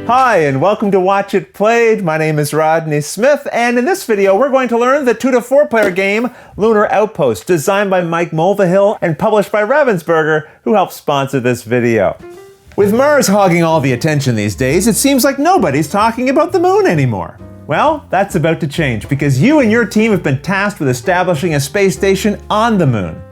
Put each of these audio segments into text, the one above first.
Hi, and welcome to Watch It Played. My name is Rodney Smith, and in this video, we're going to learn the 2 to 4 player game, Lunar Outpost, designed by Mike Mulvihill and published by Ravensburger, who helped sponsor this video. With Mars hogging all the attention these days, it seems like nobody's talking about the moon anymore. Well, that's about to change, because you and your team have been tasked with establishing a space station on the moon.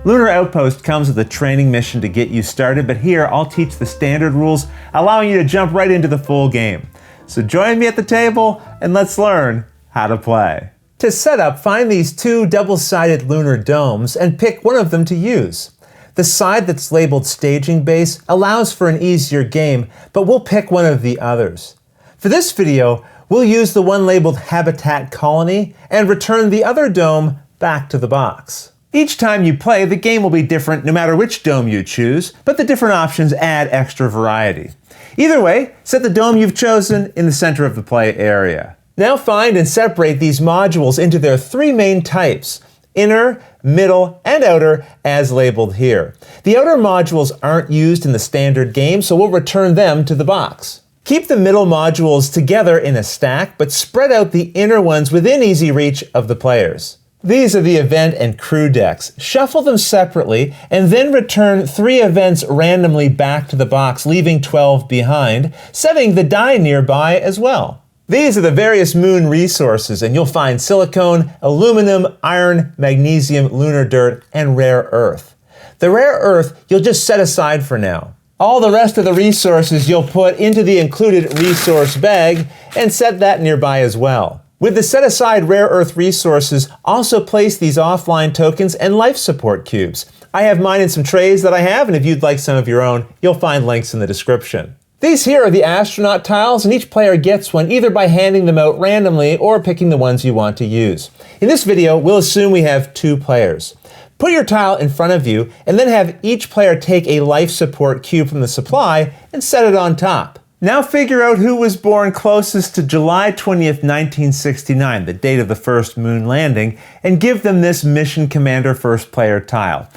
Lunar Outpost comes with a training mission to get you started, but here I'll teach the standard rules, allowing you to jump right into the full game. So join me at the table and let's learn how to play. To set up, find these 2 double-sided lunar domes and pick one of them to use. The side that's labeled Staging Base allows for an easier game, but we'll pick one of the others. For this video, we'll use the one labeled Habitat Colony and return the other dome back to the box. Each time you play, the game will be different no matter which dome you choose, but the different options add extra variety. Either way, set the dome you've chosen in the center of the play area. Now find and separate these modules into their 3 main types: inner, middle, and outer, as labeled here. The outer modules aren't used in the standard game, so we'll return them to the box. Keep the middle modules together in a stack, but spread out the inner ones within easy reach of the players. These are the event and crew decks. Shuffle them separately and then return 3 events randomly back to the box, leaving 12 behind, setting the die nearby as well. These are the various moon resources, and you'll find silicone, aluminum, iron, magnesium, lunar dirt, and rare earth. The rare earth you'll just set aside for now. All the rest of the resources you'll put into the included resource bag and set that nearby as well. With the set-aside rare earth resources, also place these offline tokens and life support cubes. I have mine in some trays that I have, and if you'd like some of your own, you'll find links in the description. These here are the astronaut tiles, and each player gets one either by handing them out randomly or picking the ones you want to use. In this video, we'll assume we have 2 players. Put your tile in front of you, and then have each player take a life support cube from the supply and set it on top. Now figure out who was born closest to July 20th, 1969, the date of the first moon landing, and give them this Mission Commander first player tile.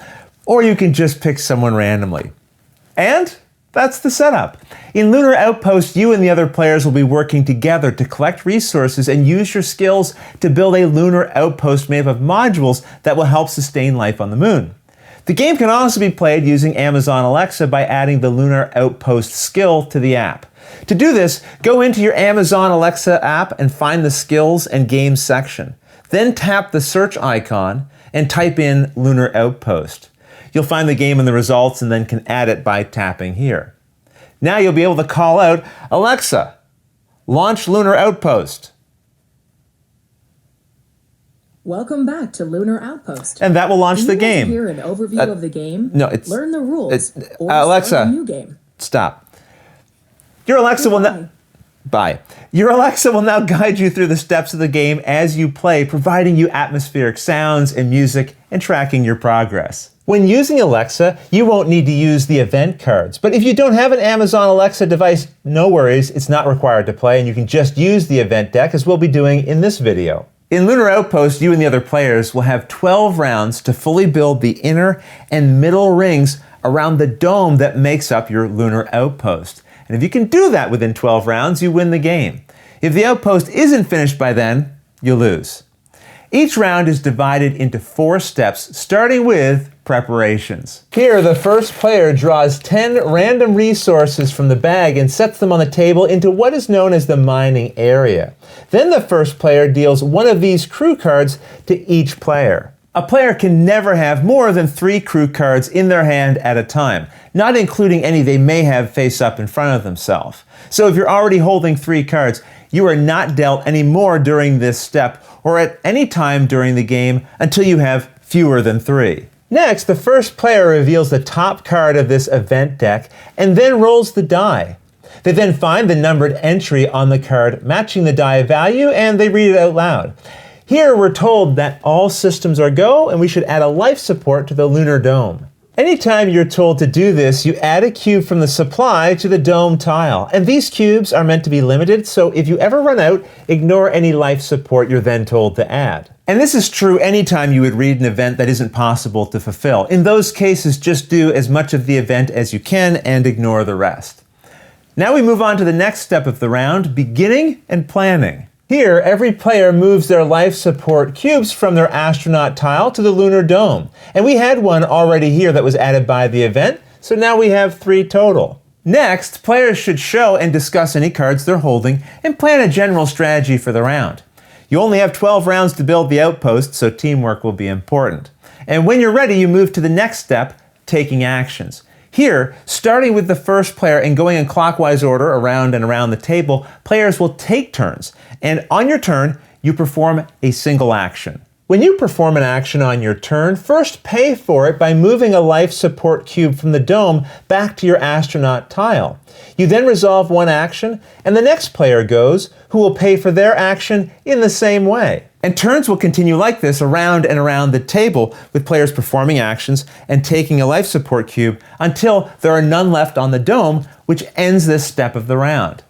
Or you can just pick someone randomly. And that's the setup. In Lunar Outpost, you and the other players will be working together to collect resources and use your skills to build a lunar outpost made up of modules that will help sustain life on the moon. The game can also be played using Amazon Alexa by adding the Lunar Outpost skill to the app. To do this, go into your Amazon Alexa app and find the Skills and Games section. Then tap the search icon and type in Lunar Outpost. You'll find the game in the results and then can add it by tapping here. Now you'll be able to call out, "Alexa, launch Lunar Outpost." Welcome back to Lunar Outpost. And that will launch the game. Hear an overview of the game? No, it's learn the rules. Or Alexa, start a new game. Stop. Your Alexa will now Your Alexa will now guide you through the steps of the game as you play, providing you atmospheric sounds and music and tracking your progress. When using Alexa, you won't need to use the event cards, but if you don't have an Amazon Alexa device, no worries, it's not required to play, and you can just use the event deck as we'll be doing in this video. In Lunar Outpost, you and the other players will have 12 rounds to fully build the inner and middle rings around the dome that makes up your Lunar Outpost. And if you can do that within 12 rounds, you win the game. If the outpost isn't finished by then, you lose. Each round is divided into 4 steps, starting with preparations. Here, the first player draws 10 random resources from the bag and sets them on the table into what is known as the mining area. Then the first player deals one of these crew cards to each player. A player can never have more than 3 crew cards in their hand at a time, not including any they may have face up in front of themselves. So if you're already holding 3 cards, you are not dealt any more during this step or at any time during the game until you have fewer than 3. Next, the first player reveals the top card of this event deck and then rolls the die. They then find the numbered entry on the card matching the die value and they read it out loud. Here we're told that all systems are go and we should add a life support to the lunar dome. Anytime you're told to do this, you add a cube from the supply to the dome tile. And these cubes are meant to be limited, so if you ever run out, ignore any life support you're then told to add. And this is true anytime you would read an event that isn't possible to fulfill. In those cases, just do as much of the event as you can and ignore the rest. Now we move on to the next step of the round, beginning and planning. Here, every player moves their life support cubes from their astronaut tile to the lunar dome. And we had one already here that was added by the event, so now we have 3 total. Next, players should show and discuss any cards they're holding and plan a general strategy for the round. You only have 12 rounds to build the outpost, so teamwork will be important. And when you're ready, you move to the next step, taking actions. Here, starting with the first player and going in clockwise order around and around the table, players will take turns. And on your turn, you perform a single action. When you perform an action on your turn, first pay for it by moving a life support cube from the dome back to your astronaut tile. You then resolve one action, and the next player goes, who will pay for their action in the same way. And turns will continue like this around and around the table, with players performing actions and taking a life support cube until there are none left on the dome, which ends this step of the round.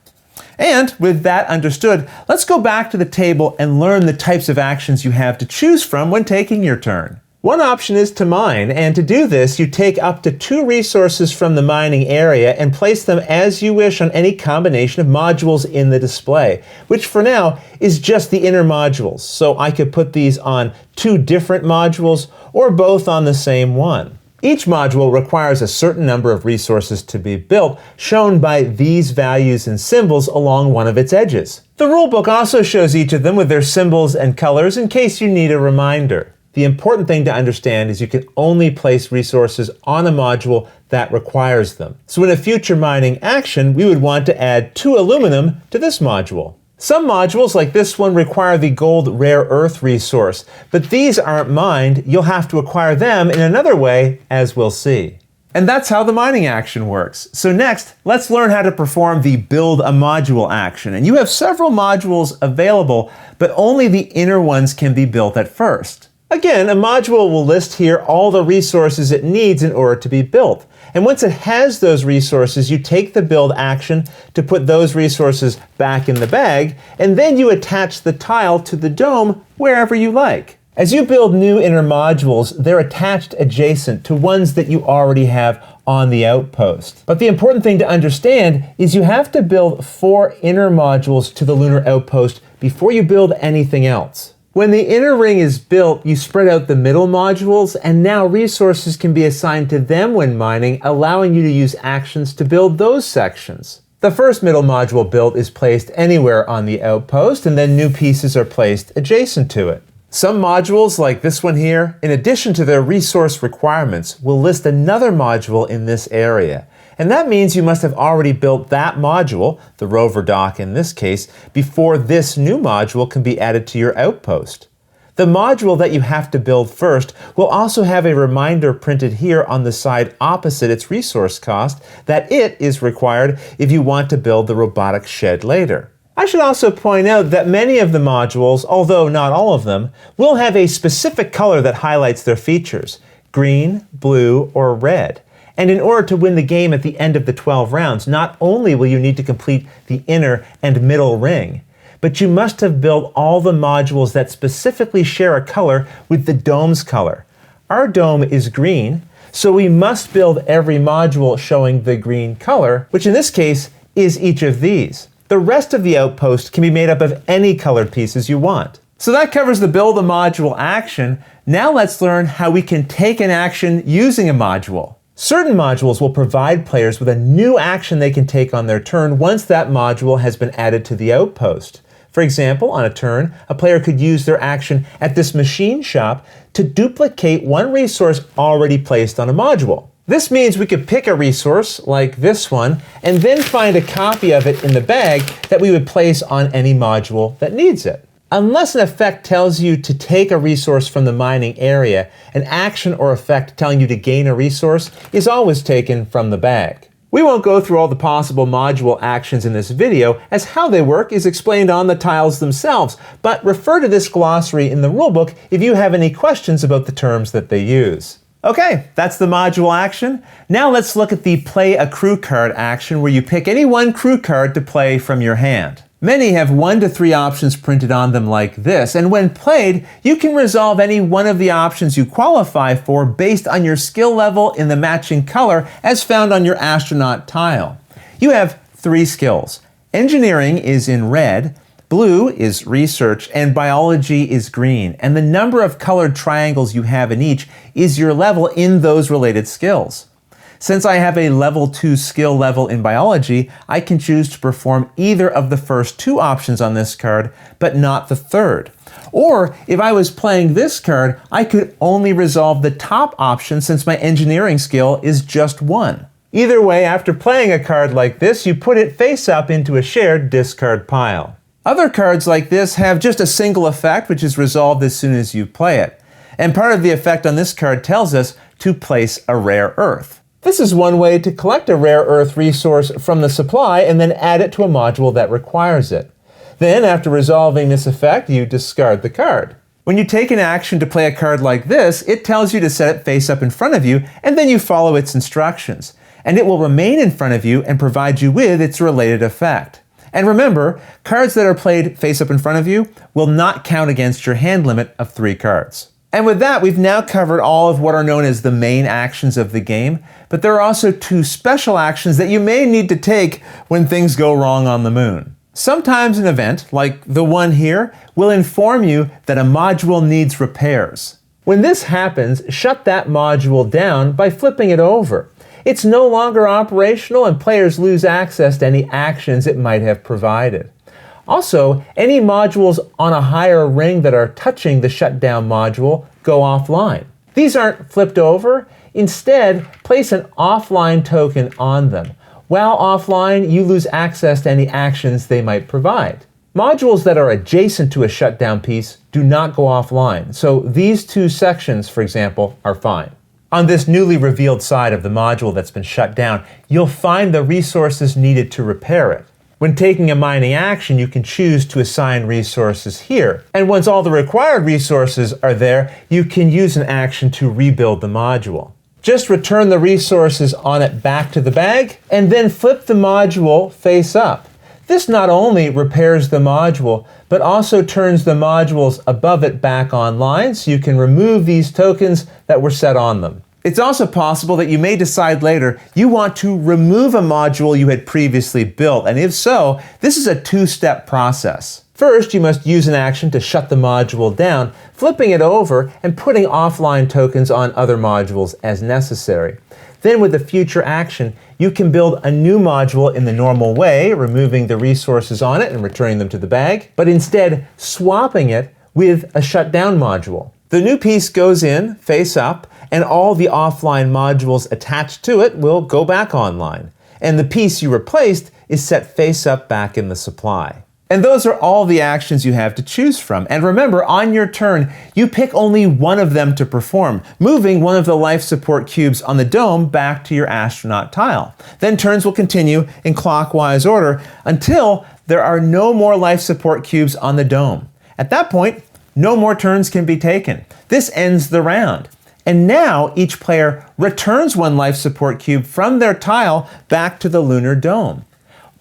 And with that understood, let's go back to the table and learn the types of actions you have to choose from when taking your turn. One option is to mine, and to do this, you take up to 2 resources from the mining area and place them as you wish on any combination of modules in the display, which for now is just the inner modules. So I could put these on 2 different modules or both on the same one. Each module requires a certain number of resources to be built, shown by these values and symbols along one of its edges. The rulebook also shows each of them with their symbols and colors in case you need a reminder. The important thing to understand is you can only place resources on a module that requires them. So in a future mining action, we would want to add 2 aluminum to this module. Some modules, like this one, require the gold rare earth resource, but these aren't mined. You'll have to acquire them in another way, as we'll see. And that's how the mining action works. So next, let's learn how to perform the build a module action. And you have several modules available, but only the inner ones can be built at first. Again, a module will list here all the resources it needs in order to be built. And once it has those resources, you take the build action to put those resources back in the bag, and then you attach the tile to the dome wherever you like. As you build new inner modules, they're attached adjacent to ones that you already have on the outpost. But the important thing to understand is you have to build 4 inner modules to the Lunar Outpost before you build anything else. When the inner ring is built, you spread out the middle modules, and now resources can be assigned to them when mining, allowing you to use actions to build those sections. The first middle module built is placed anywhere on the outpost, and then new pieces are placed adjacent to it. Some modules, like this one here, in addition to their resource requirements, will list another module in this area. And that means you must have already built that module, the rover dock in this case, before this new module can be added to your outpost. The module that you have to build first will also have a reminder printed here on the side opposite its resource cost that it is required if you want to build the robotic shed later. I should also point out that many of the modules, although not all of them, will have a specific color that highlights their features: green, blue, or red. And in order to win the game at the end of the 12 rounds, not only will you need to complete the inner and middle ring, but you must have built all the modules that specifically share a color with the dome's color. Our dome is green, so we must build every module showing the green color, which in this case is each of these. The rest of the outpost can be made up of any colored pieces you want. So that covers the build a module action. Now let's learn how we can take an action using a module. Certain modules will provide players with a new action they can take on their turn once that module has been added to the outpost. For example, on a turn, a player could use their action at this machine shop to duplicate one resource already placed on a module. This means we could pick a resource, like this one, and then find a copy of it in the bag that we would place on any module that needs it. Unless an effect tells you to take a resource from the mining area, an action or effect telling you to gain a resource is always taken from the bag. We won't go through all the possible module actions in this video, as how they work is explained on the tiles themselves, but refer to this glossary in the rulebook if you have any questions about the terms that they use. Okay, that's the module action. Now let's look at the play a crew card action, where you pick any one crew card to play from your hand. Many have 1 to 3 options printed on them like this, and when played, you can resolve any one of the options you qualify for based on your skill level in the matching color as found on your astronaut tile. You have 3 skills. Engineering is in red, blue is research, and biology is green. And the number of colored triangles you have in each is your level in those related skills. Since I have a level 2 skill level in biology, I can choose to perform either of the first 2 options on this card, but not the third. Or if I was playing this card, I could only resolve the top option since my engineering skill is just 1. Either way, after playing a card like this, you put it face up into a shared discard pile. Other cards like this have just a single effect, which is resolved as soon as you play it. And part of the effect on this card tells us to place a rare earth. This is one way to collect a rare earth resource from the supply and then add it to a module that requires it. Then, after resolving this effect, you discard the card. When you take an action to play a card like this, it tells you to set it face up in front of you, and then you follow its instructions. And it will remain in front of you and provide you with its related effect. And remember, cards that are played face up in front of you will not count against your hand limit of 3 cards. And with that, we've now covered all of what are known as the main actions of the game, but there are also 2 special actions that you may need to take when things go wrong on the moon. Sometimes an event, like the one here, will inform you that a module needs repairs. When this happens, shut that module down by flipping it over. It's no longer operational and players lose access to any actions it might have provided. Also, any modules on a higher ring that are touching the shutdown module go offline. These aren't flipped over. Instead, place an offline token on them. While offline, you lose access to any actions they might provide. Modules that are adjacent to a shutdown piece do not go offline, so these 2 sections, for example, are fine. On this newly revealed side of the module that's been shut down, you'll find the resources needed to repair it. When taking a mining action, you can choose to assign resources here. And once all the required resources are there, you can use an action to rebuild the module. Just return the resources on it back to the bag, and then flip the module face up. This not only repairs the module, but also turns the modules above it back online, so you can remove these tokens that were set on them. It's also possible that you may decide later you want to remove a module you had previously built, and if so, this is a 2-step process. First, you must use an action to shut the module down, flipping it over and putting offline tokens on other modules as necessary. Then with a future action, you can build a new module in the normal way, removing the resources on it and returning them to the bag, but instead swapping it with a shutdown module. The new piece goes in, face up, and all the offline modules attached to it will go back online. And the piece you replaced is set face up back in the supply. And those are all the actions you have to choose from. And remember, on your turn, you pick only one of them to perform, moving one of the life support cubes on the dome back to your astronaut tile. Then turns will continue in clockwise order until there are no more life support cubes on the dome. At that point, no more turns can be taken. This ends the round. And now each player returns 1 life support cube from their tile back to the lunar dome.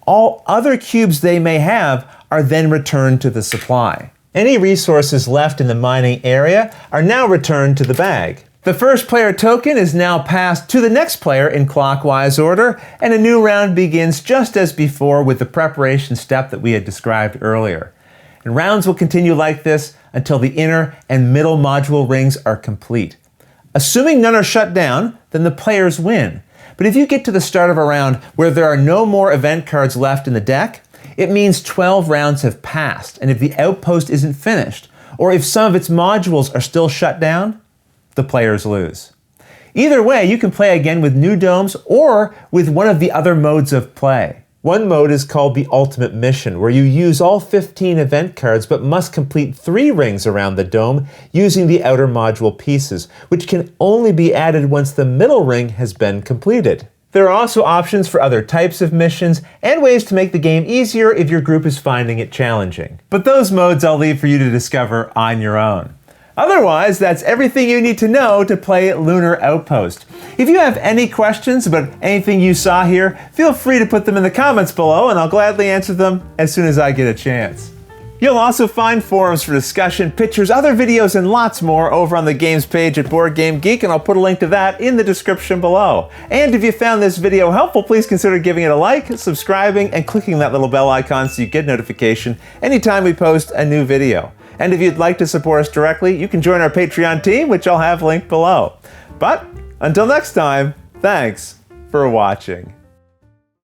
All other cubes they may have are then returned to the supply. Any resources left in the mining area are now returned to the bag. The first player token is now passed to the next player in clockwise order, and a new round begins just as before with the preparation step that we had described earlier. And rounds will continue like this until the inner and middle module rings are complete. Assuming none are shut down, then the players win. But if you get to the start of a round where there are no more event cards left in the deck, it means 12 rounds have passed, and if the outpost isn't finished, or if some of its modules are still shut down, the players lose. Either way, you can play again with new domes or with one of the other modes of play. One mode is called the Ultimate Mission, where you use all 15 event cards but must complete 3 rings around the dome using the outer module pieces, which can only be added once the middle ring has been completed. There are also options for other types of missions and ways to make the game easier if your group is finding it challenging. But those modes I'll leave for you to discover on your own. Otherwise, that's everything you need to know to play Lunar Outpost. If you have any questions about anything you saw here, feel free to put them in the comments below and I'll gladly answer them as soon as I get a chance. You'll also find forums for discussion, pictures, other videos, and lots more over on the games page at Board Game Geek, and I'll put a link to that in the description below. And if you found this video helpful, please consider giving it a like, subscribing, and clicking that little bell icon so you get notification anytime we post a new video. And if you'd like to support us directly, you can join our Patreon team, which I'll have linked below. But until next time, thanks for watching.